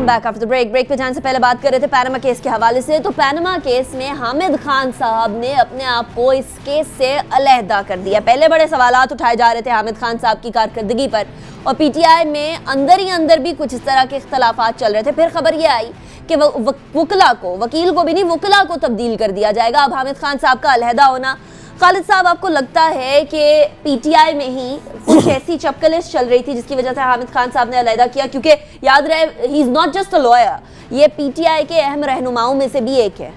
Welcome back after break. Break पे जाने से पहले बात कर रहे थे पैनामा केस के हवाले से। तो पैनामा केस में हामिद खान साहब ने अपने आप को इस केस से अलहदा कर दिया। पहले बड़े सवालात उठाए जा रहे थे हामिद खान साहब की कारकर्दगी पर और पीटीआई में अंदर ही अंदर भी कुछ इस तरह के इख्तलाफात चल रहे थे। फिर खबर ये आई कि वकील को भी नहीं, वकीला को तब्दील कर दिया जाएगा। अब हामिद खान साहब का अलहदा होना, खालिद साहब आपको लगता है कि पीटीआई में ही कुछ ऐसी चपकलिश चल रही थी जिसकी वजह से हामिद खान साहब ने अलहदा किया? क्योंकि याद रहे he is not just a lawyer, ये पीटीआई के अहम रहनुमाओं में से भी एक है।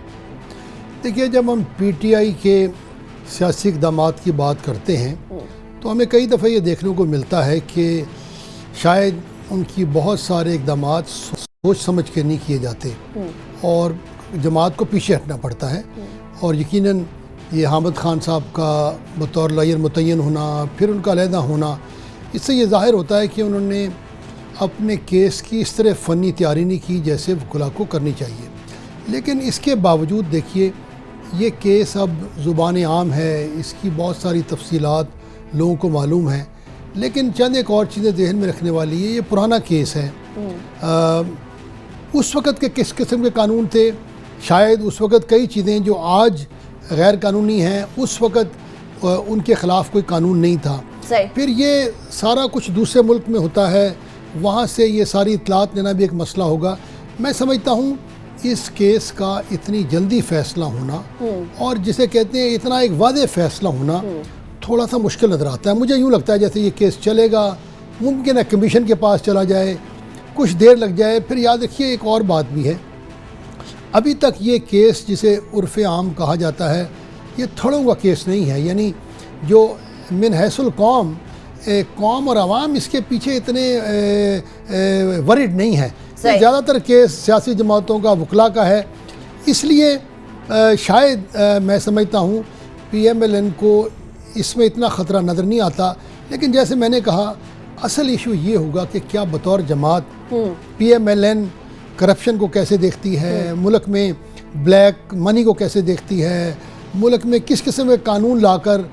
देखिए, जब हम पीटीआई के सियासी इक़दामात की बात करते हैं तो हमें कई दफ़ा ये देखने को मिलता है कि शायद उनकी बहुत सारे इक़दामात सोच समझ के नहीं किए जाते और जमात को पीछे हटना पड़ता है। और यकीनन ये हामिद खान साहब का बतौर लॉयर मुतय्यन होना, फिर उनका अलहदा होना, इससे ये ज़ाहिर होता है कि उन्होंने अपने केस की इस तरह फ़नी तैयारी नहीं की जैसे वकील को करनी चाहिए। लेकिन इसके बावजूद देखिए, ये केस अब ज़ुबान आम है, इसकी बहुत सारी तफसीलात लोगों को मालूम है। लेकिन चंद एक और चीज़ें जहन में रखने वाली है, ये पुराना केस है। उस वक़्त के किस किस्म के कानून थे, शायद उस वक़्त कई चीज़ें जो आज गैर कानूनी हैं, उस वक़्त उनके ख़िलाफ़ कोई कानून नहीं था। फिर ये सारा कुछ दूसरे मुल्क में होता है, वहाँ से ये सारी इतलात लेना भी एक मसला होगा। मैं समझता हूँ इस केस का इतनी जल्दी फ़ैसला होना और जिसे कहते हैं इतना एक वादे फ़ैसला होना थोड़ा सा मुश्किल नज़र आता है। मुझे यूँ लगता है जैसे ये केस चलेगा, मुमकिन है कमीशन के पास चला जाए, कुछ देर लग जाए। फिर याद रखिए एक और बात भी है, अभी तक ये केस जिसे उर्फ़ आम कहा जाता है, ये थड़ों का केस नहीं है। यानी जो मिन हैसुल कौम और आवाम इसके पीछे इतने वरिड नहीं है। ज़्यादातर केस सियासी जमातों का, वकला का है। इसलिए शायद मैं समझता हूँ PMLN को इसमें इतना ख़तरा नज़र नहीं आता। लेकिन जैसे मैंने कहा, असल इशू ये होगा कि क्या बतौर जमात PMLN करप्शन को कैसे देखती है, मुल्क में ब्लैक मनी को कैसे देखती है, मुल्क में किस किस्म के कानून लाकर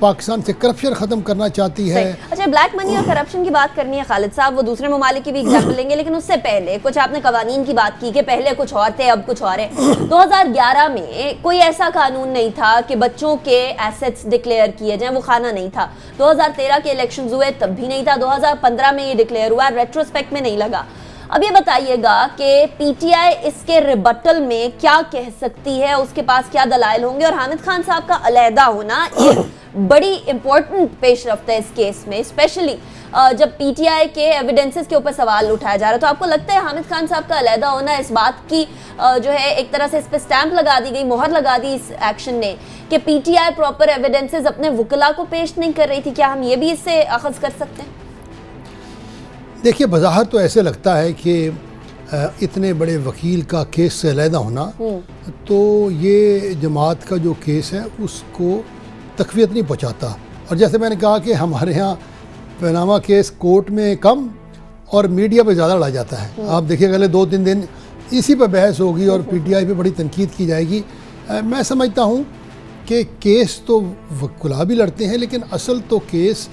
पाकिस्तान से करप्शन ख़त्म करना चाहती है। अच्छा, ब्लैक मनी और करप्शन की बात करनी है खालिद साहब, वो दूसरे ममालिक की भी एग्जाम्पल लेंगे, लेकिन उससे पहले कुछ आपने कवानीन की बात की कि पहले कुछ और थे अब कुछ और है। 2011 में कोई ऐसा कानून नहीं था कि बच्चों के एसेट्स डिक्लेयर किए जाएं, वो खाना नहीं था। 2013 के इलेक्शन हुए तब भी नहीं था। 2015 में ये डिक्लेयर हुआ, रेट्रोस्पेक्ट में नहीं लगा। अब ये बताइएगा कि पीटीआई इसके रिबटल में क्या कह सकती है, उसके पास क्या दलाइल होंगे? और हामिद खान साहब का अलहदा होना एक बड़ी इंपॉर्टेंट पेशरफ्त है इस केस में, स्पेशली जब पीटीआई के एविडेंसेस के ऊपर सवाल उठाया जा रहा है। तो आपको लगता है हामिद खान साहब का अलहदा होना इस बात की जो है एक तरह से इस पर स्टैंप लगा दी गई, मोहर लगा दी इस एक्शन ने कि पीटीआई प्रॉपर एविडेंसेस अपने वकला को पेश नहीं कर रही थी? क्या हम ये भी इससे अखज़ कर सकते हैं? देखिए, बज़ाहिर तो ऐसे लगता है कि इतने बड़े वकील का केस से अलहदा होना तो ये जमात का जो केस है उसको तक़वियत नहीं पहुँचाता। और जैसे मैंने कहा कि हमारे यहाँ पैनामा केस कोर्ट में कम और मीडिया पे ज़्यादा लड़ा जाता है। आप देखिए अगले 2-3 दिन इसी पर बहस होगी और पीटीआई पे बड़ी तनकीद की जाएगी। मैं समझता हूँ कि केस तो वकील भी लड़ते हैं, लेकिन असल तो केस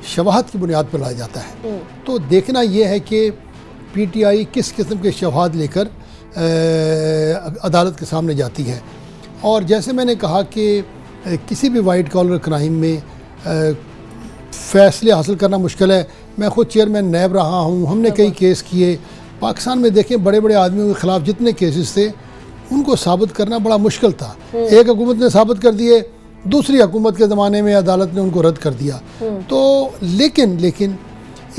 शवाहद की बुनियाद पर लाया जाता है। तो देखना यह है कि पीटीआई किस किस्म के शवाहद लेकर अदालत के सामने जाती है। और जैसे मैंने कहा कि किसी भी वाइट कॉलर क्राइम में फ़ैसले हासिल करना मुश्किल है। मैं ख़ुद चेयरमैन नैब रहा हूँ, हमने कई केस किए। पाकिस्तान में देखें, बड़े बड़े आदमियों के ख़िलाफ़ जितने केसेस थे उनको साबित करना बड़ा मुश्किल था। एक हुकूमत ने साबित कर दिए, दूसरी हुकूमत के ज़माने में अदालत ने उनको रद्द कर दिया। तो लेकिन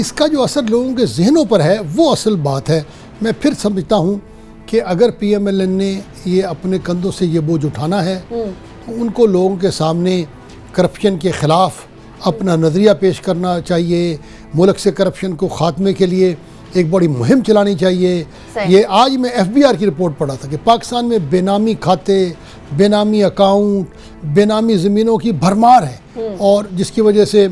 इसका जो असर लोगों के जहनों पर है वो असल बात है। मैं फिर समझता हूँ कि अगर PMLN ने ये अपने कंधों से ये बोझ उठाना है तो उनको लोगों के सामने करप्शन के ख़िलाफ़ अपना नज़रिया पेश करना चाहिए। मुल्क से करप्शन को ख़ात्मे के लिए एक बड़ी मुहिम चलानी चाहिए। ये आज मैं FBR की रिपोर्ट पढ़ा था कि पाकिस्तान में बेनामी खाते, बेनामी अकाउंट, बेनामी ज़मीनों की भरमार है और जिसकी वजह से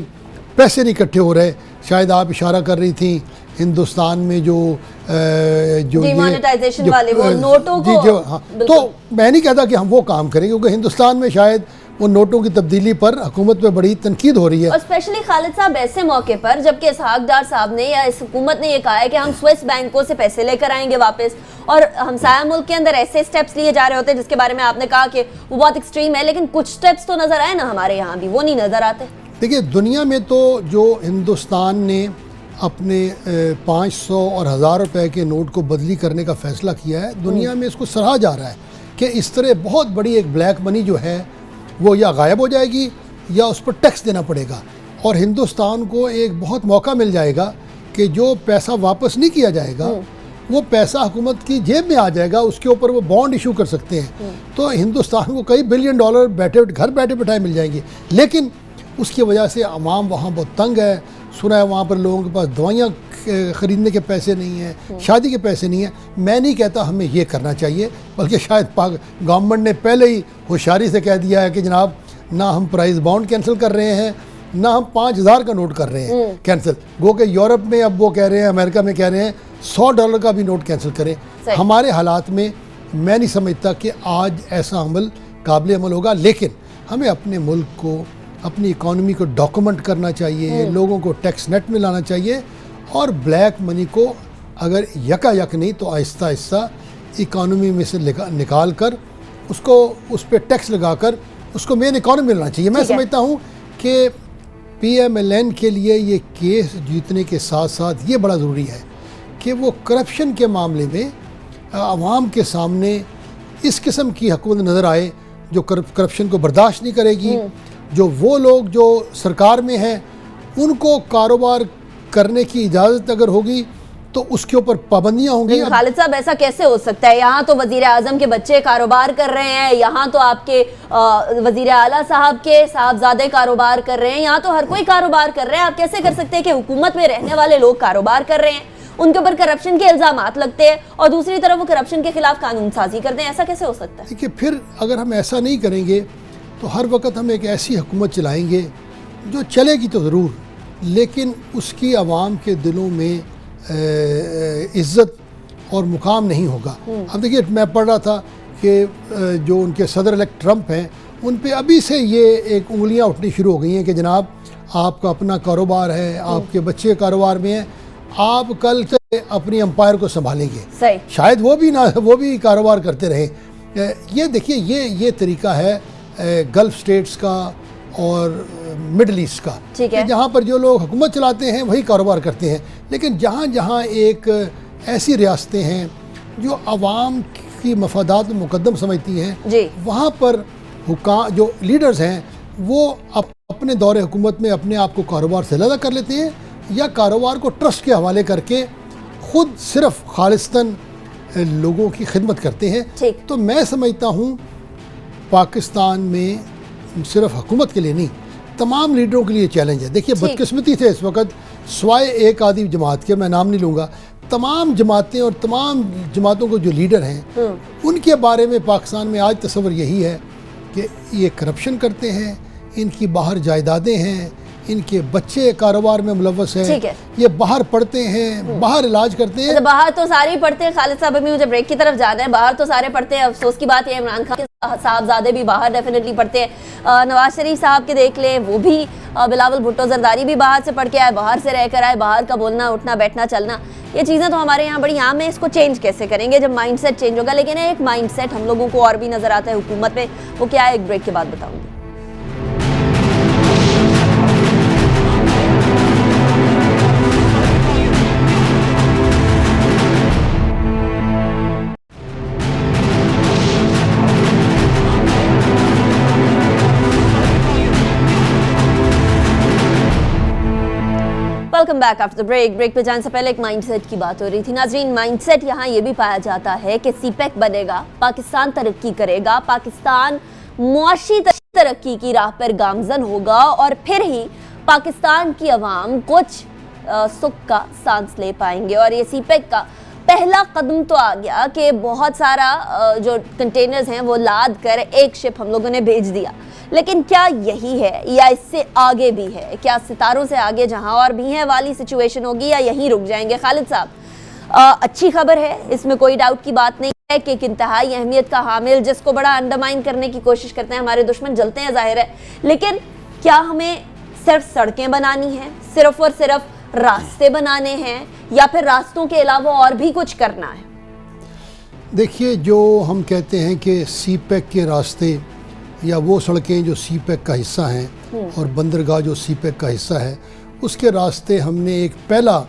पैसे नहीं इकट्ठे हो रहे। शायद आप इशारा कर रही थी हिंदुस्तान में जो डिमोनेटाइजेशन वाले वो नोटों को, हाँ, तो मैं नहीं कहता कि हम वो काम करें, क्योंकि हिंदुस्तान में शायद वो नोटों की तब्दीली पर हुकूमत पे बड़ी तनकीद हो रही है। और स्पेशली खालिद साहब ऐसे मौके पर जबकि इसहाक डार साहब ने या इस हुकूमत ने ये कहा है कि हम स्विस बैंकों से पैसे लेकर आएंगे वापस, और हमसाया मुल्क के अंदर ऐसे स्टेप्स लिए जा रहे होते हैं जिसके बारे में आपने कहा कि वो बहुत एक्सट्रीम है, लेकिन कुछ स्टेप्स तो नजर आए ना हमारे यहाँ भी, वो नहीं नजर आते। देखिए दुनिया में तो जो हिंदुस्तान ने अपने 500 और 1000 रुपए के नोट को बदली करने का फैसला किया है, दुनिया में इसको सराहा जा रहा है कि इस तरह बहुत बड़ी एक ब्लैक मनी जो है वो या गायब हो जाएगी या उस पर टैक्स देना पड़ेगा, और हिंदुस्तान को एक बहुत मौका मिल जाएगा कि जो पैसा वापस नहीं किया जाएगा वो पैसा हुकूमत की जेब में आ जाएगा, उसके ऊपर वो बॉन्ड इशू कर सकते हैं। तो हिंदुस्तान को कई बिलियन डॉलर घर बैठे बैठाए मिल जाएंगे, लेकिन उसकी वजह से आवाम वहाँ बहुत तंग है। सुना है वहाँ पर लोगों के पास दवाइयाँ ख़रीदने के पैसे नहीं हैं, शादी के पैसे नहीं हैं। मैं नहीं कहता हमें ये करना चाहिए, बल्कि शायद गवर्नमेंट ने पहले ही होशियारी से कह दिया है कि जनाब ना हम प्राइस बॉन्ड कैंसिल कर रहे हैं, ना हम 5000 का नोट कर रहे हैं कैंसिल। गो के यूरोप में अब वो कह रहे हैं, अमेरिका में कह रहे हैं $100 का भी नोट कैंसिल करें। हमारे हालात में मैं नहीं समझता कि आज ऐसा अमल काबिल अमल होगा, लेकिन हमें अपने मुल्क को, अपनी इकॉनमी को डॉक्यूमेंट करना चाहिए, लोगों को टैक्स नेट में लाना चाहिए, और ब्लैक मनी को अगर यकायक नहीं तो आहिस्ता आहिस्ता इकॉनमी में से निकाल कर उसको उस पर टैक्स लगाकर उसको मेन इकॉनमी में लाना चाहिए। मैं समझता हूँ कि PMLN के लिए ये केस जीतने के साथ साथ ये बड़ा ज़रूरी है कि वो करप्शन के मामले में आवाम के सामने इस किस्म की हुकूमत नज़र आए जो करप्शन को बर्दाश्त नहीं करेगी, जो वो लोग जो सरकार में हैं उनको कारोबार करने की इजाज़त अगर होगी तो उसके ऊपर पाबंदियां होंगी। खालिद साहब ऐसा कैसे हो सकता है? यहाँ तो वजीर आजम के बच्चे कारोबार कर रहे हैं, यहाँ तो आपके वजीर आला साहब के साहबजादे कारोबार कर रहे हैं, यहाँ तो हर कोई कारोबार कर रहे हैं। आप कैसे कर सकते हैं कि हुकूमत में रहने वाले लोग कारोबार कर रहे हैं, उनके ऊपर करप्शन के इल्जामात लगते हैं और दूसरी तरफ वो करप्शन के खिलाफ कानून साजी करते हैं? ऐसा कैसे हो सकता है? देखिए फिर अगर हम ऐसा नहीं करेंगे तो हर वक्त हम एक ऐसी हुकूमत चलाएंगे जो चलेगी तो ज़रूर, लेकिन उसकी आवाम के दिलों में इज़्ज़त और मुकाम नहीं होगा। अब देखिए मैं पढ़ रहा था कि जो उनके सदर इलेक्ट ट्रंप हैं उन पे अभी से ये एक उंगलियां उठनी शुरू हो गई हैं कि जनाब आपका अपना कारोबार है, आपके बच्चे कारोबार में हैं, आप कल से अपनी एम्पायर को संभालेंगे। सही। शायद वो भी कारोबार करते रहे। ये देखिए ये तरीका है गल्फ़ स्टेट्स का और मिडल ईस्ट का, जहाँ पर जो लोग हुकूमत चलाते हैं वही कारोबार करते हैं, लेकिन जहाँ जहाँ एक ऐसी रियासतें हैं जो आवाम की मफादात में मुकद्दम समझती हैं, वहाँ पर जो लीडर्स हैं वो अपने दौरे हुकूमत में अपने आप को कारोबार से अलग कर लेते हैं या कारोबार को ट्रस्ट के हवाले करके खुद सिर्फ खालिस्तन लोगों की खिदमत करते हैं। तो मैं समझता हूँ पाकिस्तान में सिर्फ हुकूमत के लिए नहीं, तमाम लीडरों के लिए चैलेंज है। देखिए बदकिस्मती से इस वक्त स्वाय एक आदि जमात के, मैं नाम नहीं लूँगा, तमाम जमातें और तमाम जमातों को जो लीडर हैं उनके बारे में पाकिस्तान में आज तस्वर यही है कि ये करप्शन करते हैं, इनकी बाहर जायदादें हैं, इनके बच्चे कारोबार में मुलव्वस हैं, ये बाहर पढ़ते हैं, बाहर इलाज करते हैं। बाहर तो सारे ही पढ़ते हैं खालिद साहब, अभी मुझे ब्रेक की तरफ जाना है। बाहर तो सारे पढ़ते हैं, अफसोस की बात है इमरान खान साहबजादे भी बाहर डेफिनेटली पढ़ते हैं। नवाज शरीफ साहब के देख ले, वो भी, बिलावल भुट्टो जरदारी भी बाहर से पढ़ के आए, बाहर से रहकर आए, बाहर का बोलना उठना बैठना चलना, ये चीज़ें तो हमारे यहाँ बड़ी आम है। इसको चेंज कैसे करेंगे जब माइंडसेट चेंज होगा? लेकिन एक माइंडसेट हम लोगों को और भी नजर आता है हुकूमत में, वो क्या है एक ब्रेक के बाद बताऊंगी। Welcome back after break. Break पे जाने से पहले एक माइंडसेट की बात हो रही थी। नाजरीन, माइंडसेट यहाँ ये भी पाया जाता है कि सीपेक बनेगा, पाकिस्तान तरक्की करेगा, पाकिस्तान मुआशी तरक्की की राह पर गामजन होगा और फिर ही पाकिस्तान की आवाम कुछ सुख का सांस ले पाएंगे। और ये सीपेक का पहला कदम तो आ गया कि बहुत सारा जो कंटेनर्स हैं वो लाद कर एक शिप हम लोगों ने भेज दिया, लेकिन क्या यही है या इससे आगे भी है? क्या सितारों से आगे जहां और भी है वाली सिचुएशन होगी या यहीं रुक जाएंगे? खालिद साहब, अच्छी खबर है, इसमें कोई डाउट की बात नहीं कि एक इंतहाई अहमियत का हामिल, जिसको बड़ा अंडरमाइन करने की कोशिश करते हैं हमारे दुश्मन, जलते हैं जाहिर है, लेकिन क्या हमें सिर्फ सड़कें बनानी हैं, सिर्फ और सिर्फ रास्ते बनाने हैं, या फिर रास्तों के अलावा और भी कुछ करना है? देखिए, जो हम कहते हैं कि सी पैक के रास्ते या वो सड़कें जो सी पैक का हिस्सा हैं और बंदरगाह जो सी पैक का हिस्सा है, उसके रास्ते हमने एक पहला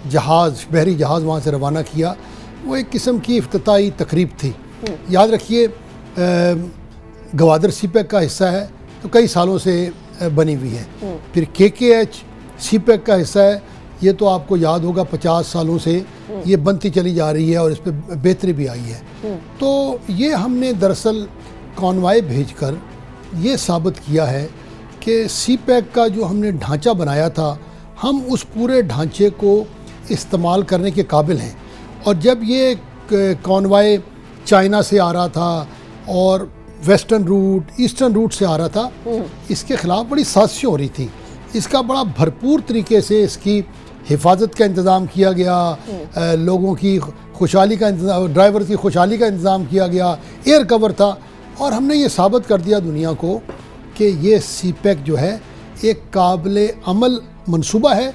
जहाज़, बहरी जहाज़ वहाँ से रवाना किया। वो एक किस्म की इफ्तिताई तकरीब थी। याद रखिए, गवादर सी पैक का हिस्सा है तो कई सालों से बनी हुई है। फिर KKH सी पैक का हिस्सा है, ये तो आपको याद होगा 50 सालों से ये बनती चली जा रही है और इस पर बेहतरी भी आई है। तो ये हमने दरअसल कॉन्वाय भेजकर ये साबित किया है कि सी पैक का जो हमने ढांचा बनाया था, हम उस पूरे ढांचे को इस्तेमाल करने के काबिल हैं। और जब ये कॉन्वाय चाइना से आ रहा था और वेस्टर्न रूट, ईस्टर्न रूट से आ रहा था, इसके ख़िलाफ़ बड़ी साजिशें हो रही थी। इसका बड़ा भरपूर तरीके से इसकी हिफाजत का इंतज़ाम किया गया, लोगों की खुशहाली का इंतज़ाम, ड्राइवर की खुशहाली का इंतज़ाम किया गया, एयर कवर था। और हमने ये साबित कर दिया दुनिया को कि ये सी पैक जो है एक काबिल अमल मंसूबा है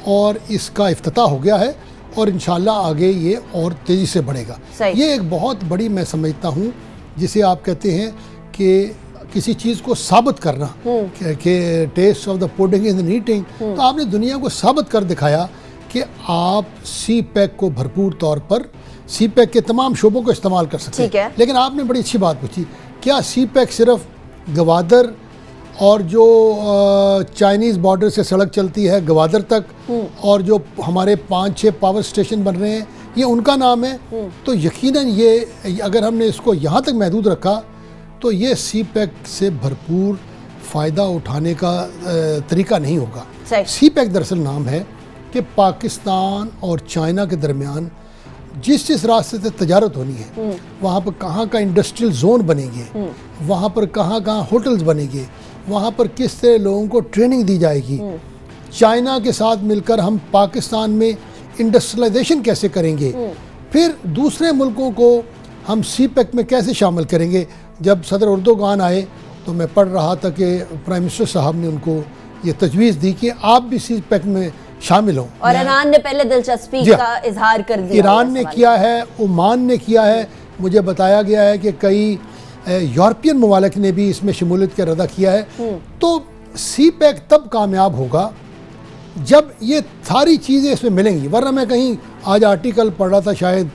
और इसका इफ्तिताह हो गया है और इंशाल्लाह आगे ये और तेज़ी से बढ़ेगा। ये एक बहुत बड़ी, मैं समझता हूँ, जिसे आप कहते हैं कि किसी चीज़ को साबित करना कि test of the pudding in the eating. तो आपने दुनिया को साबित कर दिखाया कि आप सी पैक को भरपूर तौर पर, सी पैक के तमाम शोबों को इस्तेमाल कर सकते हैं। लेकिन आपने बड़ी अच्छी बात पूछी, क्या सी पैक सिर्फ गवादर और जो चाइनीज़ बॉर्डर से सड़क चलती है गवादर तक और जो हमारे 5-6 पावर स्टेशन बन रहे हैं, ये उनका नाम है? तो यकीनन ये, अगर हमने इसको यहाँ तक महदूद रखा तो ये सी पैक से भरपूर फ़ायदा उठाने का तरीका नहीं होगा। सी पैक दरअसल नाम है कि पाकिस्तान और चाइना के दरमियान जिस रास्ते से तजारत होनी है, वहाँ पर कहाँ का इंडस्ट्रियल जोन बनेंगे, वहाँ पर कहाँ होटल्स बनेंगे, वहाँ पर किस तरह लोगों को ट्रेनिंग दी जाएगी, चाइना के साथ मिलकर हम पाकिस्तान में इंडस्ट्रियलाइजेशन कैसे करेंगे, फिर दूसरे मुल्कों को हम सी पैक में कैसे शामिल करेंगे। जब सदर उर्दोगान आए तो मैं पढ़ रहा था कि प्राइम मिनिस्टर साहब ने उनको ये तजवीज़ दी कि आप भी सी पैक में शामिल हों। और ईरान ने पहले दिलचस्पी का इजहार कर दिया। ईरान ने किया है, ओमान ने किया है, मुझे बताया गया है कि कई यूरोपियन ममालिक ने भी इसमें शमूलियत का इरादा किया है। तो सी पैक तब कामयाब होगा जब ये सारी चीज़ें इसमें मिलेंगी। वरना मैं कहीं आज आर्टिकल पढ़ रहा था, शायद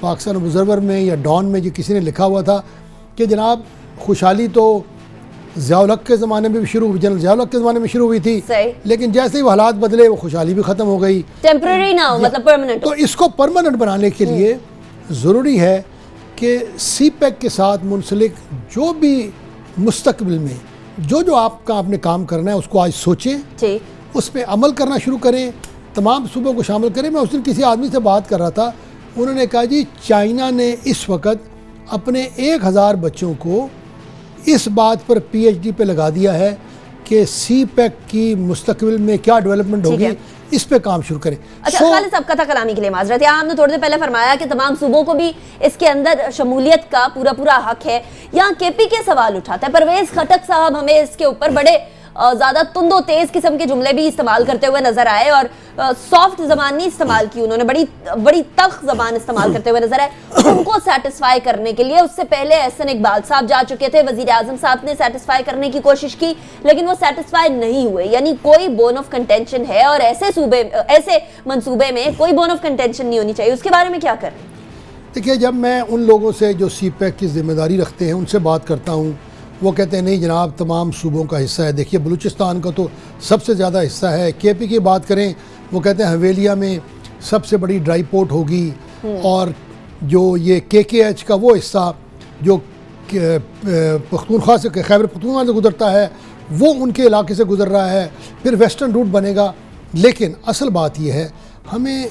पाकिस्तान ऑब्जर्वर में या डॉन में, जो किसी ने लिखा हुआ था कि जनाब खुशहाली तो ज़ियाउल हक के ज़माने में भी शुरू हुई, जनरल ज़ियाउल हक के ज़माने में शुरू हुई थी, लेकिन जैसे ही वो हालात बदले वो खुशहाली भी ख़त्म हो गई। टेम्परेरी ना हो, मतलब परमानेंट। तो इसको परमानेंट बनाने के लिए ज़रूरी है कि सी पैक के साथ मुंसलिक जो भी मुस्तकबिल में जो आपने काम करना है उसको आज सोचें, उस पर अमल करना शुरू करें, तमाम सूबों को शामिल करें। मैं उस दिन किसी आदमी से बात कर रहा था, उन्होंने कहा जी चाइना ने इस वक्त अपने 1000 बच्चों को इस बात पर PhD पे लगा दिया है कि सी पैक की मुस्तकबिल में क्या डेवलपमेंट होगी, इस पे काम शुरू करें। अच्छा, खालिद साहब, कथा कलामी के लिए माजरत है, आपने थोड़ी देर पहले फरमाया कि तमाम सूबों को भी इसके अंदर शमूलियत का पूरा हक है। यहाँ KP के सवाल उठाता है, परवेज खटक साहब हमें इसके ऊपर बड़े ज़्यादा तुंदो तेज़ किस्म के जुमले भी इस्तेमाल करते हुए नजर आए और सॉफ्ट ज़बान नहीं इस्तेमाल की उन्होंने, बड़ी तख्त ज़बान इस्तेमाल करते हुए नजर आए। उनको सेटिस्फाई करने के लिए उससे पहले एहसन इकबाल साहब जा चुके थे, वज़ीर आज़म साहब ने सेटिस्फाई करने की कोशिश की लेकिन वो सेटिस्फाई नहीं हुए। यानी कोई बोन ऑफ कंटेंशन है और ऐसे मंसूबे में कोई बोन ऑफ कंटेंशन नहीं होनी चाहिए। उसके बारे में क्या करें? देखिए, जब मैं उन लोगों से जो सी पैक की जिम्मेदारी रखते हैं उनसे बात करता हूँ, वो कहते हैं नहीं जनाब तमाम सूबों का हिस्सा है। देखिए, बलूचिस्तान का तो सबसे ज़्यादा हिस्सा है। KP की बात करें, वो कहते हैं हवेलिया में सबसे बड़ी ड्राई पोर्ट होगी और जो ये KKH का वो हिस्सा जो पख्तूनख्वा से, खैबर पख्तूनख्वा से गुजरता है, वो उनके इलाके से गुजर रहा है, फिर वेस्टर्न रूट बनेगा। लेकिन असल बात यह है, हमें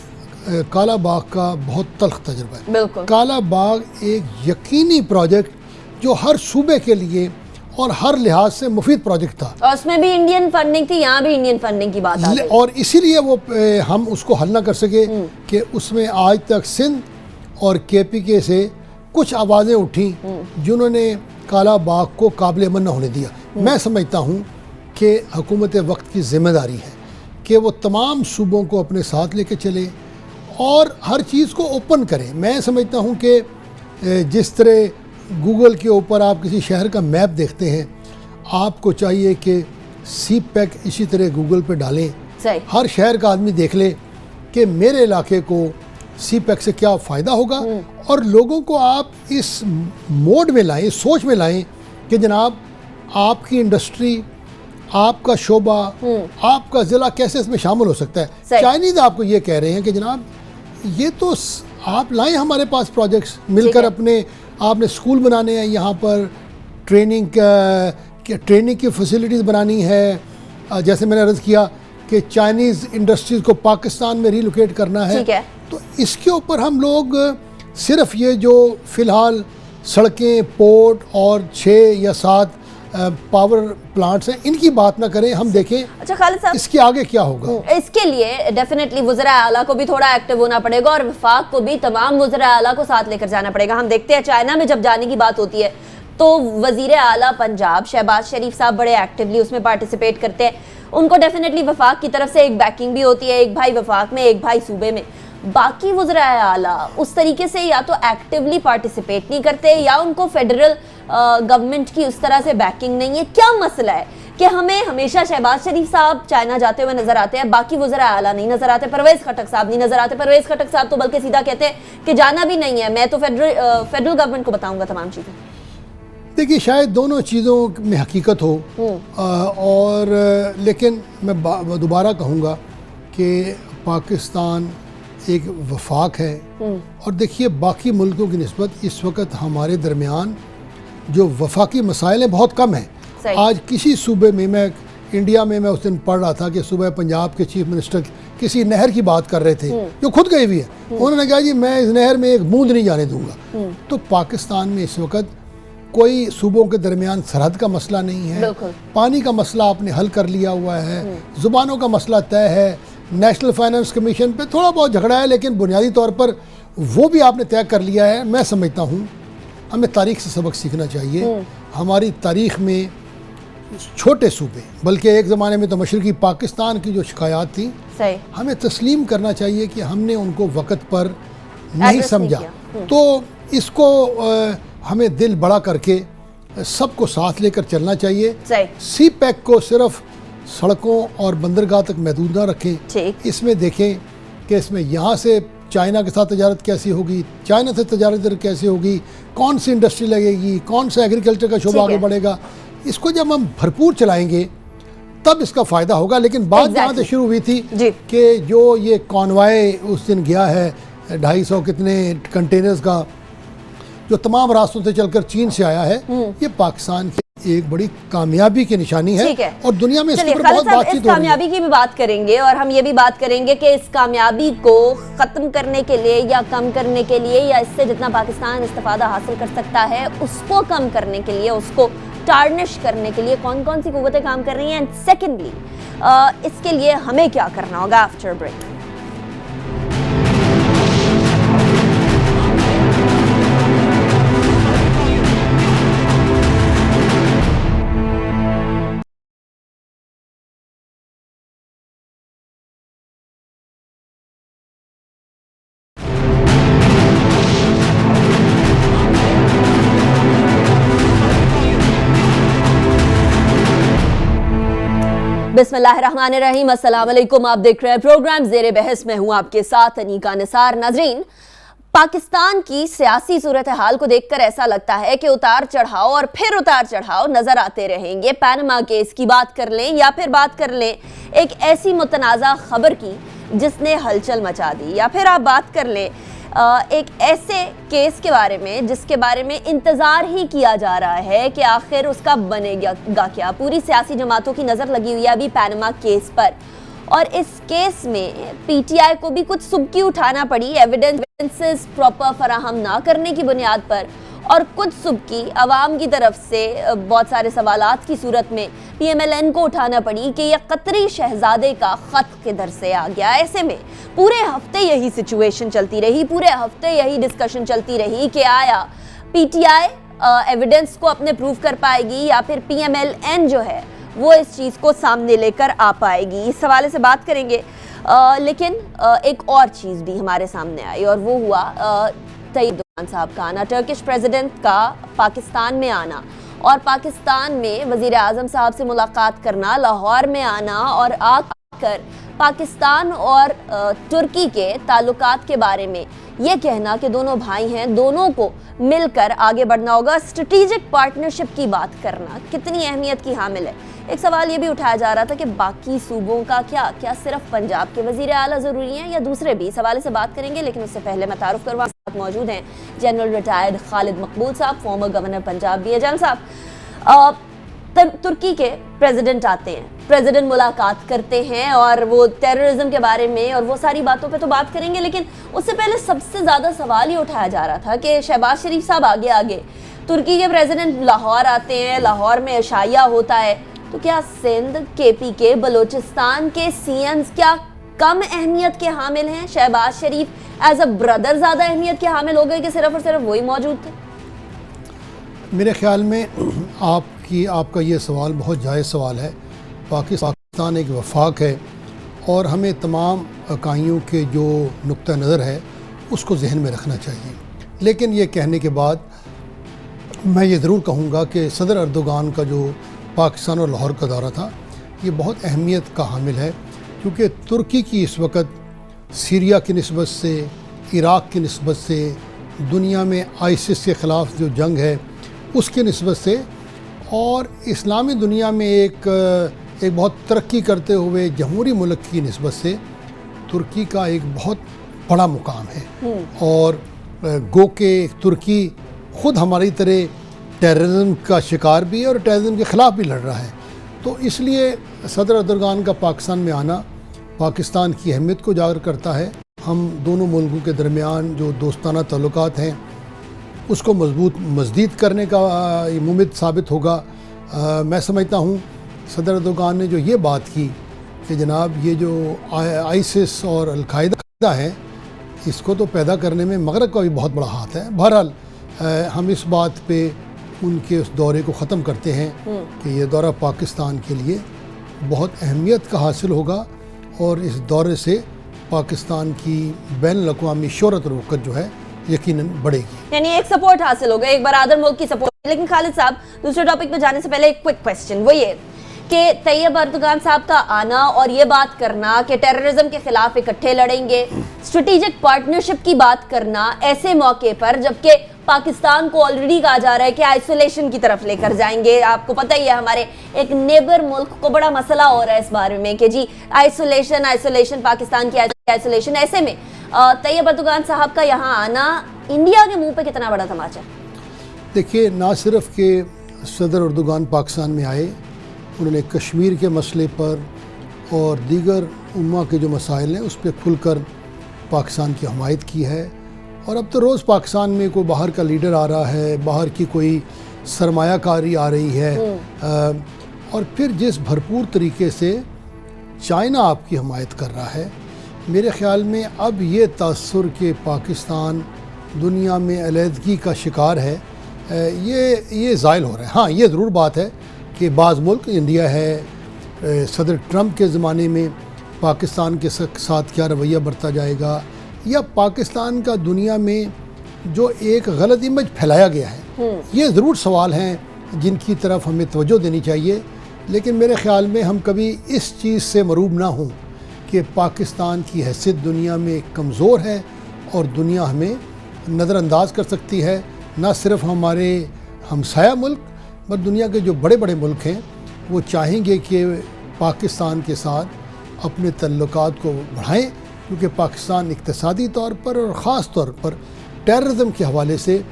काला बाग का बहुत तल्ख तजुर्बा है। काला बाग एक यकीनी प्रोजेक्ट जो हर सूबे के लिए और हर लिहाज से मुफीद प्रोजेक्ट था, और उसमें भी इंडियन फंडिंग थी, यहाँ भी इंडियन फंडिंग की बात आ गई। और इसीलिए वो हम उसको हल ना कर सके कि उसमें आज तक सिंध और KPK से कुछ आवाज़ें उठी जिन्होंने काला बाग को काबिल अमन न होने दिया। मैं समझता हूँ कि हुकूमत वक्त की जिम्मेदारी है कि वो तमाम सूबों को अपने साथ लेके चले और हर चीज़ को ओपन करें। मैं समझता हूँ कि जिस तरह गूगल के ऊपर आप किसी शहर का मैप देखते हैं, आपको चाहिए कि CPEC इसी तरह गूगल पे डालें, हर शहर का आदमी देख ले कि मेरे इलाके को CPEC से क्या फ़ायदा होगा, और लोगों को आप इस मोड में लाएं, इस सोच में लाएं कि जनाब आपकी इंडस्ट्री, आपका शोबा, आपका ज़िला कैसे इसमें शामिल हो सकता है। चाइनीज़ आपको ये कह रहे हैं कि जनाब ये तो आप लाएं हमारे पास प्रोजेक्ट्स मिलकर, अपने आपने स्कूल बनाने हैं, यहाँ पर ट्रेनिंग की फैसिलिटीज़ बनानी है। जैसे मैंने अर्ज़ किया कि चाइनीज़ इंडस्ट्रीज़ को पाकिस्तान में रिलोकेट करना है, तो इसके ऊपर हम लोग सिर्फ ये जो फ़िलहाल सड़कें, पोर्ट और 6 या 7 पावर प्लांट्स हैं, इनकी बात ना करें, हम देखें अच्छा खालिद साहब इसके आगे क्या होगा। इसके लिए डेफिनेटली वज़ीर आला को भी थोड़ा एक्टिव होना पड़ेगा और वफाक को भी तमाम वज़ीर आला को साथ लेकर जाना पड़ेगा। हम देखते हैं चाइना में जब जाने की बात होती है तो वज़ीर आला पंजाब शहबाज शरीफ साहब बड़े एक्टिवली उसमें पार्टिसिपेट करते हैं। उनको डेफिनेटली वफाक की तरफ से एक बैकिंग भी होती है, एक भाई वफाक में, एक भाई सूबे में। बाकी वज़ीर आला उस तरीके से या तो एक्टिवली पार्टिसिपेट नहीं करते या उनको फेडरल गवर्नमेंट की उस तरह से बैकिंग नहीं है। क्या मसला है कि हमें हमेशा शहबाज शरीफ साहब चाइना जाते हुए नजर आते हैं, बाकी वज़ीर आला नहीं नजर आते, परवेज़ खटक साहब नहीं नजर आते। परवेज़ खटक साहब तो बल्कि सीधा कहते हैं कि जाना भी नहीं है, मैं तो फेडरल गवर्नमेंट को बताऊंगा तमाम चीज़ें। देखिए शायद दोनों चीज़ों में हकीकत हो, और लेकिन मैं दोबारा कहूँगा कि पाकिस्तान एक वफाक है, और देखिए बाकी मुल्कों की निस्बत इस वक्त हमारे दरमियान जो वफाकी मसाइल हैं बहुत कम हैं। आज किसी सूबे में, मैं इंडिया में मैं उस दिन पढ़ रहा था कि सुबह पंजाब के चीफ मिनिस्टर किसी नहर की बात कर रहे थे जो खुद गई हुई है। उन्होंने कहा जी मैं इस नहर में एक बूंद नहीं जाने दूंगा। तो पाकिस्तान में इस वक्त कोई सूबों के दरमियान सरहद का मसला नहीं है, पानी का मसला आपने हल कर लिया हुआ है, ज़ुबानों का मसला तय है, नेशनल फाइनेंस कमीशन पे थोड़ा बहुत झगड़ा है लेकिन बुनियादी तौर पर वो भी आपने तय कर लिया है। मैं समझता हूँ हमें तारीख़ से सबक सीखना चाहिए। हमारी तारीख़ में छोटे सूबे, बल्कि एक ज़माने में तो मशरक़ी पाकिस्तान की जो शिकायत थी, हमें तस्लीम करना चाहिए कि हमने उनको वक़्त पर नहीं समझा। तो इसको हमें दिल बड़ा करके सबको साथ लेकर चलना चाहिए। CPEC को सिर्फ सड़कों और बंदरगाह तक महदूद ना रखें। इसमें देखें कि इसमें यहाँ से चाइना के साथ तजारत कैसी होगी, चाइना से तजारत कैसी होगी, कौन सी इंडस्ट्री लगेगी, कौन सा एग्रीकल्चर का शोबा आगे बढ़ेगा। इसको जब हम भरपूर चलाएंगे तब इसका फ़ायदा होगा। लेकिन बात जहाँ से शुरू हुई थी कि जो ये कॉन्वाय उस दिन गया है 250 कितने कंटेनर्स का, जो तमाम रास्तों से चलकर चीन से आया है, ये पाकिस्तान की एक बड़ी कामयाबी की निशानी है और दुनिया में इसके ऊपर बहुत बातचीत हो रही है। कामयाबी की भी बात करेंगे और हम ये भी बात करेंगे कि इस कामयाबी को ख़त्म करने के लिए या कम करने के लिए या इससे जितना पाकिस्तान इस्तिफादा हासिल कर सकता है उसको कम करने के लिए, उसको टार्निश करने के लिए कौन कौन सी कुव्वतें काम कर रही हैं, एंड सेकेंडली इसके लिए हमें क्या करना होगा आफ्टर ब्रेक। बिस्मिल्लाहिर्रहमानिर्रहीम, अस्सलाम वालेकुम। आप देख रहे हैं प्रोग्राम ज़ेरे बहस में हूं आपके साथ अनीका निसार। नाजरीन, पाकिस्तान की सियासी सूरत हाल को देखकर ऐसा लगता है कि उतार चढ़ाव और फिर उतार चढ़ाव नजर आते रहेंगे। पैनमा केस की बात कर लें या फिर बात कर लें एक ऐसी मुतनाज़ा खबर की जिसने हलचल मचा दी, या फिर आप बात कर लें एक ऐसे केस के बारे में जिसके बारे में इंतज़ार ही किया जा रहा है कि आखिर उसका बनेगा क्या। पूरी सियासी जमातों की नज़र लगी हुई है अभी पैनमा केस पर, और इस केस में PTI को भी कुछ सुबकी उठाना पड़ी एविडेंसेस प्रॉपर फराहम ना करने की बुनियाद पर, और कुछ सुबकी अवाम की तरफ से बहुत सारे सवालात की सूरत में PMLN को उठाना पड़ी कि यह कतरी शहजादे का ख़त किधर से आ गया। ऐसे में पूरे हफ्ते यही सिचुएशन चलती रही, पूरे हफ्ते यही डिस्कशन चलती रही कि आया पीटीआई एविडेंस को अपने प्रूव कर पाएगी या फिर पीएमएलएन जो है वो इस चीज़ को सामने लेकर आ पाएगी, इस हवाले से बात करेंगे। लेकिन एक और चीज़ भी हमारे सामने आई और वो हुआ तैयब अर्दोगान साहब का आना, टर्किश प्रेसिडेंट का पाकिस्तान में आना और पाकिस्तान में वज़ीर आज़म साहब से मुलाकात करना, लाहौर में आना और आकर पाकिस्तान और तुर्की के ताल्लुकात के बारे में ये कहना कि दोनों भाई हैं, दोनों को मिलकर आगे बढ़ना होगा। स्ट्रेटेजिक पार्टनरशिप की बात करना कितनी अहमियत की हामिल है। एक सवाल ये भी उठाया जा रहा था कि बाकी सूबों का क्या सिर्फ पंजाब के वज़ीर आला ज़रूरी हैं या दूसरे भी, इस हवाले से बात करेंगे। लेकिन उससे पहले मैं तारुफ करवा, साथ मौजूद हैं जनरल रिटायर्ड खालिद मकबूल साहब, फॉर्मर गवर्नर पंजाब भी है। जनरल साहब, तुर्की के प्रेसिडेंट आते हैं, प्रेसिडेंट मुलाकात करते हैं और वो टेररिज्म के बारे में और वो सारी बातों पे तो बात करेंगे, लेकिन उससे पहले सबसे ज़्यादा सवाल ये उठाया जा रहा था कि शहबाज शरीफ साहब आगे तुर्की के प्रेसिडेंट लाहौर आते हैं, लाहौर में इशाया होता है, तो क्या सिंध, केपीके, बलूचिस्तान के सीएम्स क्या कम अहमियत के हामिल हैं? शहबाज शरीफ एज अ ब्रदर ज़्यादा अहमियत के हामिल हो गए कि सिर्फ और सिर्फ वही मौजूद थे? मेरे ख्याल में आपका ये सवाल बहुत जायज़ सवाल है। पाकिस्तान एक वफाक है और हमें तमाम इकाइयों के जो नुक्ता नज़र है उसको जहन में रखना चाहिए। लेकिन ये कहने के बाद मैं ये ज़रूर कहूँगा कि सदर अर्दोगान का जो पाकिस्तान और लाहौर का दौरा था ये बहुत अहमियत का हामिल है, क्योंकि तुर्की की इस वक्त सीरिया की निस्बत से, इराक़ की निस्बत से, दुनिया में आईसिस के ख़िलाफ़ जो जंग है उसकी निस्बत से और इस्लामी दुनिया में एक बहुत तरक्की करते हुए जमहूरी मुल्क की निस्बत से तुर्की का एक बहुत बड़ा मुकाम है। और गो के तुर्की ख़ुद हमारी तरह टेररिज्म का शिकार भी है और टेररिज्म के ख़िलाफ़ भी लड़ रहा है। तो इसलिए सदर अर्दोगान का पाकिस्तान में आना पाकिस्तान की अहमियत को उजागर करता है। हम दोनों मुल्कों के दरमियान जो दोस्ताना ताल्लुकात हैं उसको मज़ीद करने का मुमकिन साबित होगा। मैं समझता हूँ सदर अर्दोगान ने जो ये बात की कि जनाब ये जो आईसिस और अल-कायदा है इसको तो पैदा करने में मगरब का भी बहुत बड़ा हाथ है। बहरहाल हम इस बात पे उनके उस दौरे को ख़त्म करते हैं कि ये दौरा पाकिस्तान के लिए बहुत अहमियत का हासिल होगा और इस दौरे से पाकिस्तान की बैनुल-अक़वामी शोहरत रोकर जो है यकीनन बढ़ेगी। यानी एक सपोर्ट हासिल होगा, एक बरादर मुल्क की सपोर्ट। लेकिन खालिद साहब, दूसरे टॉपिक पे जाने से पहले एक क्विक क्वेश्चन, वो ये कि तैयब अर्दोगान साहब का आना और ये बात करना कि टेररिज्म के खिलाफ इकट्ठे लड़ेंगे, स्ट्रेटेजिक पार्टनरशिप की बात करना ऐसे मौके पर जबकि पाकिस्तान को ऑलरेडी कहा जा रहा है कि आइसोलेशन की तरफ लेकर जाएंगे। आपको पता ही है हमारे एक नेबर मुल्क को बड़ा मसला हो रहा है इस बारे में कि जी आइसोलेशन पाकिस्तान की आइसोलेशन। ऐसे में तैयब अर्दोगान साहब का यहाँ आना इंडिया के मुंह पे कितना बड़ा तमाचा? देखिए, ना सिर्फ कि सदर अर्दोगान पाकिस्तान में आए, उन्होंने कश्मीर के मसले पर और दीगर उम्मा के जो मसाइल हैं उस पर खुलकर पाकिस्तान की हमायत की है। और अब तो रोज़ पाकिस्तान में कोई बाहर का लीडर आ रहा है, बाहर की कोई सरमायाकारी आ रही है और फिर जिस भरपूर तरीके से चाइना आपकी हमायत कर रहा है, मेरे ख़्याल में अब ये तासुर के पाकिस्तान दुनिया में अलहदगी का शिकार है, ये ज़ायल हो रहा है। हाँ, ये ज़रूर बात है कि बाज़ मुल्क, इंडिया है, सदर ट्रंप के ज़माने में पाकिस्तान के साथ क्या रवैया बरता जाएगा, या पाकिस्तान का दुनिया में जो एक गलत इमेज फैलाया गया है, ये ज़रूर सवाल हैं जिनकी तरफ हमें तवज्जो देनी चाहिए। लेकिन मेरे ख़्याल में हम कभी इस चीज़ से मरूब ना हों कि पाकिस्तान की हैसियत दुनिया में कमज़ोर है और दुनिया हमें नज़रअंदाज कर सकती है। ना सिर्फ हमारे हमसाया मुल्क पर दुनिया के जो बड़े बड़े मुल्क हैं वो चाहेंगे कि पाकिस्तान के साथ अपने तल्लुकात को बढ़ाएं, क्योंकि पाकिस्तान इक़्तिसादी तौर पर और ख़ास तौर पर टेररिज्म के हवाले से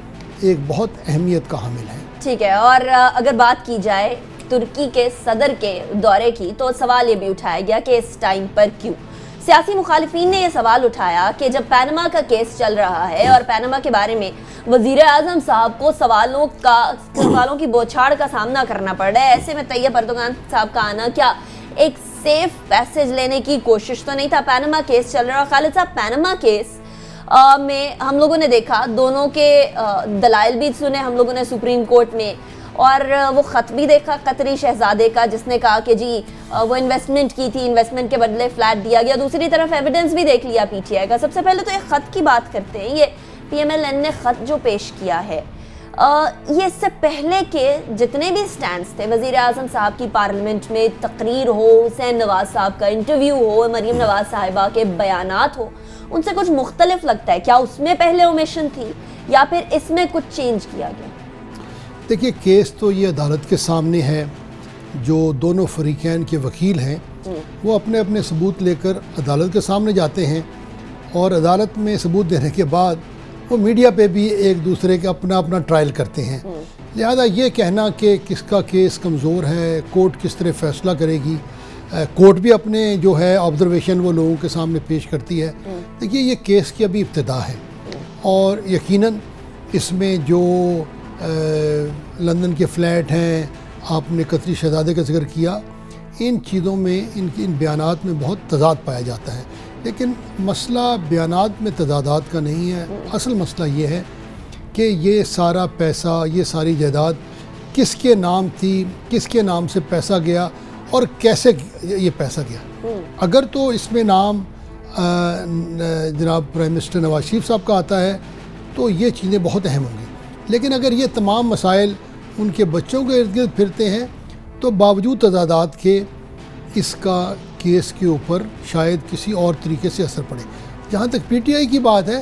एक बहुत अहमियत का हामिल है। ठीक है, और अगर बात की जाए तुर्की के सदर के दौरे की तो सवाल ये भी उठाया गया कि इस टाइम पर क्यों। सियासी मुखालिफिन ने यह सवाल उठाया कि जब पैनमा का केस चल रहा है और पैनमा के बारे में वज़ीर आज़म साहब को सवालों की बौछार का सामना करना पड़ रहा है, ऐसे में तैयब अर्दोगान साहब का आना क्या एक सेफ पैसेज लेने की कोशिश तो नहीं था? पैनमा केस चल रहा है। खालिद साहब, पैनमा केस में हम लोगों ने देखा, दोनों के दलाइल भी सुने हम लोगों ने सुप्रीम कोर्ट में, और वो ख़त भी देखा कतरी शहजादे का जिसने कहा कि जी वो इन्वेस्टमेंट की थी, इन्वेस्टमेंट के बदले फ्लैट दिया गया। दूसरी तरफ एविडेंस भी देख लिया पीटीआई का। सबसे पहले तो ये ख़त की बात करते हैं। ये पीएमएलएन ने ख़त जो पेश किया है, ये इससे पहले के जितने भी स्टैंड्स थे, वज़ीर आज़म साहब की पार्लियामेंट में तकरीर हो, हुसैन नवाज साहब का इंटरव्यू हो, मरीम नवाज साहिबा के बयानात हो, उनसे कुछ मुख्तलिफ लगता है। क्या उसमें पहले ओमिशन थी या फिर इसमें कुछ चेंज किया गया? देखिए, केस तो ये अदालत के सामने है। जो दोनों फरीकैन के वकील हैं वो अपने अपने सबूत लेकर अदालत के सामने जाते हैं, और अदालत में सबूत देने के बाद वो मीडिया पे भी एक दूसरे का अपना अपना ट्रायल करते हैं। लिहाजा ये कहना कि किसका केस कमज़ोर है, कोर्ट किस तरह फ़ैसला करेगी, कोर्ट भी अपने जो है ऑब्जर्वेशन वो लोगों के सामने पेश करती है। देखिए, ये केस की अभी इब्तिदा है, और यकीनन इसमें जो लंदन के फ़्लैट हैं, आपने कतरी शहज़ादे का जिक्र किया, इन चीज़ों में इन बयानात में बहुत तज़ाद पाया जाता है। लेकिन मसला बयानात में तज़ादात का नहीं है। असल मसला ये है कि ये सारा पैसा, ये सारी जायदाद किसके नाम थी, किसके नाम से पैसा गया और कैसे ये पैसा गया। अगर तो इसमें नाम जनाब प्राइम मिनिस्टर नवाज शरीफ साहब का आता है तो ये चीज़ें बहुत अहम होंगी। लेकिन अगर ये तमाम मसाइल उनके बच्चों के इर्द गिर्द फिरते हैं तो बावजूद तज़ादात के इसका केस के ऊपर शायद किसी और तरीके से असर पड़े। जहाँ तक पीटीआई की बात है,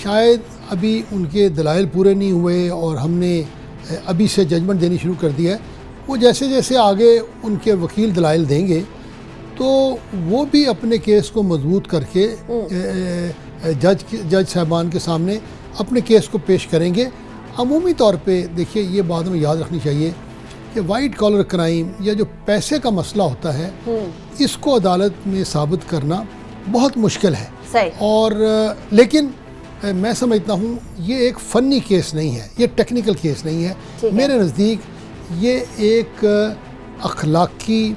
शायद अभी उनके दलाइल पूरे नहीं हुए और हमने अभी से जजमेंट देनी शुरू कर दिया है। वो जैसे जैसे आगे उनके वकील दलाइल देंगे तो वो भी अपने केस को मजबूत करके जज साहबान के सामने अपने केस को पेश करेंगे। अमूमी तौर पे देखिए, ये बात हमें याद रखनी चाहिए कि वाइट कॉलर क्राइम या जो पैसे का मसला होता है, इसको अदालत में साबित करना बहुत मुश्किल है। सही। और लेकिन मैं समझता हूँ ये एक फ़नी केस नहीं है, ये टेक्निकल केस नहीं है। मेरे नज़दीक ये एक अखलाकी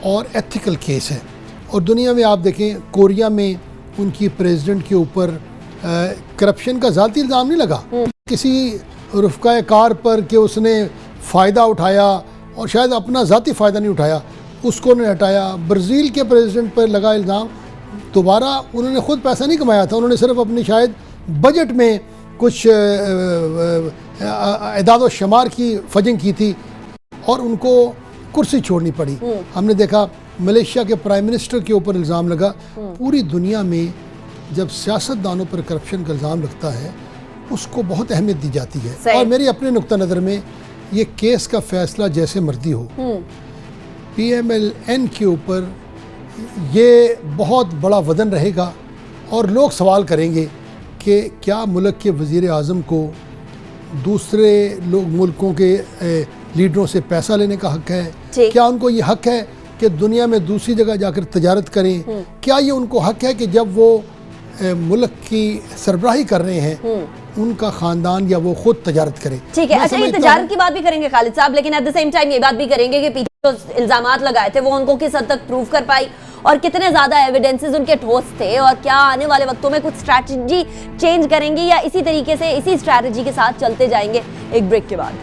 और एथिकल केस है। और दुनिया में आप देखें, कोरिया में उनकी प्रेसिडेंट के ऊपर करप्शन का ज़ाती इल्ज़ाम नहीं लगा, किसी रुफ़क़ा कार पर कि उसने फ़ायदा उठाया और शायद अपना ज़ाती फ़ायदा नहीं उठाया, उसको ने हटाया। ब्राज़ील के प्रेसिडेंट पर लगा इल्ज़ाम, दोबारा उन्होंने ख़ुद पैसा नहीं कमाया था, उन्होंने सिर्फ अपनी शायद बजट में कुछ इदाद व शुमार की फजिंग की थी और उनको कुर्सी छोड़नी पड़ी। हमने देखा मलेशिया के प्राइम मिनिस्टर के ऊपर इल्ज़ाम लगा। पूरी दुनिया में जब सियासतदानों पर करप्शन का इल्ज़ाम लगता है उसको बहुत अहमियत दी जाती है। और मेरी अपने नुक्ता नज़र में ये केस का फ़ैसला जैसे मर्जी हो, पीएमएलएन के ऊपर ये बहुत बड़ा वज़न रहेगा और लोग सवाल करेंगे कि क्या मुल्क के वज़ीर आज़म को दूसरे मुल्कों के लीडरों से पैसा लेने का हक़ है? क्या उनको ये हक़ है कि दुनिया में दूसरी जगह जाकर तजारत करें? क्या ये उनको हक़ है कि जब वो मुल्क की सरबराही कर रहे हैं उनका ख़ानदान या वो खुद तजारत करें? ठीक है, अच्छा, ये तजारत की बात भी करेंगे खालिद साहब, लेकिन एट द सेम टाइम ये बात भी करेंगे कि पीछे जो इल्ज़ामात लगाए थे वो उनको किस हद तक प्रूव कर पाई और कितने ज़्यादा एविडेंसेस उनके ठोस थे, और क्या आने वाले वक्तों में कुछ स्ट्रैटेजी चेंज करेंगे या इसी तरीके से इसी स्ट्रैटेजी के साथ चलते जाएंगे? एक ब्रेक के बाद।